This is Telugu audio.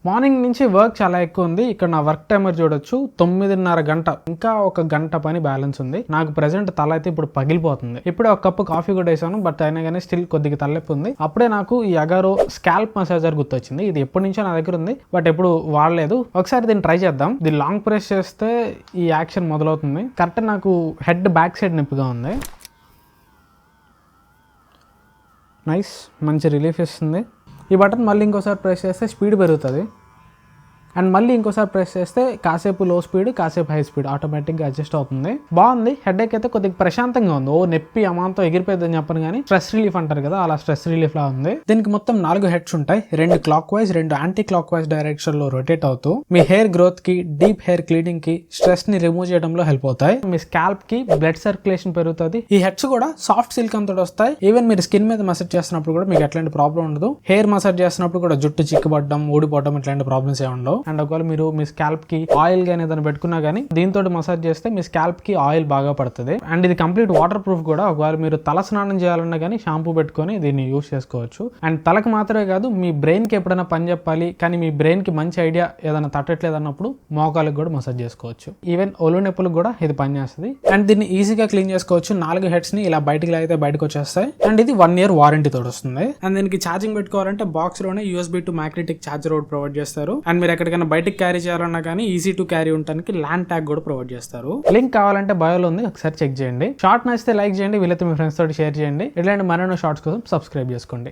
మార్నింగ్ నుంచి వర్క్ చాలా ఎక్కువ ఉంది. ఇక్కడ నా వర్క్ టైమర్ చూడొచ్చు 9:30 గంట, ఇంకా ఒక గంట పని బ్యాలెన్స్ ఉంది. నాకు ప్రెసెంట్ తల అయితే ఇప్పుడు పగిలిపోతుంది. ఇప్పుడే ఒక కప్పు కాఫీ కూడా వేసాను, బట్ అయినా కానీ స్టిల్ కొద్దిగా తలెప్పి ఉంది. అప్పుడే నాకు ఈ అగారో స్కాల్ప్ మసాజర్ గుర్తొచ్చింది. ఇది ఎప్పటి నుంచో నా దగ్గర ఉంది, బట్ ఎప్పుడు వాడలేదు. ఒకసారి దీన్ని ట్రై చేద్దాం. ఇది లాంగ్ ప్రెస్ చేస్తే ఈ యాక్షన్ మొదలవుతుంది. కరెక్ట్ నాకు హెడ్ బ్యాక్ సైడ్ నొప్పిగా ఉంది. నైస్, మంచి రిలీఫ్ ఇస్తుంది. ఈ బటన్ మళ్ళీ ఇంకోసారి ప్రెస్ చేస్తే స్పీడ్ పెరుగుతుంది, అండ్ మళ్ళీ ఇంకోసారి ప్రెస్ చేస్తే కాసేపు లో స్పీడ్, కాసేపు హై స్పీడ్ ఆటోమేటిక్గా అడ్జస్ట్ అవుతుంది. బాగుంది. హెడేక్ అయితే కొద్దిగా ప్రశాంతంగా ఉంది. ఓ నొప్పి అమాంతో ఎగిరిపోయిందని చెప్పను కానీ స్ట్రెస్ రిలీఫ్ అంటారు కదా, అలా స్ట్రెస్ రిలీఫ్ లా ఉంది. దీనికి మొత్తం 4 హెడ్స్ ఉంటాయి. 2 clock wise, 2 anti clock wise direction లో రొటేట్ అవుతూ మీ హెయిర్ గ్రోత్ కి, డీప్ హెయిర్ క్లీనింగ్ కి, స్ట్రెస్ ని రిమూవ్ చేయడంలో హెల్ప్ అవుతాయి. మీ స్కాల్ప్ కి బ్లడ్ సర్క్యులేషన్ పెరుగుతుంది. ఈ హెడ్స్ కూడా సాఫ్ట్ సిలికాన్ తోటి వస్తాయి. ఈవెన్ మీరు స్కిన్ మీద మసాజ్ చేస్తున్నప్పుడు కూడా మీకు ఎట్లాంటి ప్రాబ్లం ఉండదు. హెయిర్ మసాజ్ చేస్తున్నప్పుడు కూడా జుట్టు చిక్కుపడడం, ఊడిపోవడం ఇట్లాంటి ప్రాబ్లమ్స్ ఏ ఉండవు. అండ్ ఒకవేళ మీరు మీ స్కాల్ప్ కి ఆయిల్ గానీ ఏదైనా పెట్టుకున్నా గానీ దీంతో మసాజ్ చేస్తే మీ స్కాల్ప్ కి ఆయిల్ బాగా పడుతుంది. అండ్ ఇది కంప్లీట్ వాటర్ ప్రూఫ్ కూడా. ఒకవేళ మీరు తల స్నానం చేయాలన్నా కానీ షాంపూ పెట్టుకొని దీన్ని యూస్ చేసుకోవచ్చు. అండ్ తలకు మాత్రమే కాదు, మీ బ్రెయిన్ కి ఎప్పుడైనా పని చెప్పాలి కానీ మీ బ్రెయిన్ కి మంచి ఐడియా ఏదైనా తట్టట్లేదు అన్నప్పుడు మోకాలకు కూడా మసాజ్ చేసుకోవచ్చు. ఈవెన్ ఒళ్ళు నొప్పులకు కూడా ఇది పనిచేస్తుంది. అండ్ దీన్ని ఈజీగా క్లీన్ చేసుకోవచ్చు. 4 హెడ్స్ ని ఇలా బయటకి లాగితే బయటకు వచ్చేస్తాయి. అండ్ ఇది 1 year వారంటీ తోడు వస్తుంది. అండ్ దీనికి ఛార్జింగ్ పెట్టుకోవాలంటే బాక్స్ లోనే USB to మ్యాగ్నెటిక్ ఛార్జర్ కూడా ప్రొవైడ్ చేస్తారు. అండ్ మీరు ఎక్కడికైనా బయటకి క్యారీ చేయాలన్నా కానీ ఈజీ టు క్యారీ ఉండడానికి ల్యాండ్ ట్యాగ్ కూడా ప్రొవైడ్ చేస్తారు. లింక్ కావాలంటే బయోలో ఉంది, ఒకసారి చెక్ చేయండి. షార్ట్ నచ్చితే లైక్ చేయండి, వీలైతే మీ ఫ్రెండ్స్ తోటి షేర్ చేయండి. ఇలాంటి మరిన్ని షార్ట్స్ కోసం సబ్స్క్రైబ్ చేసుకోండి.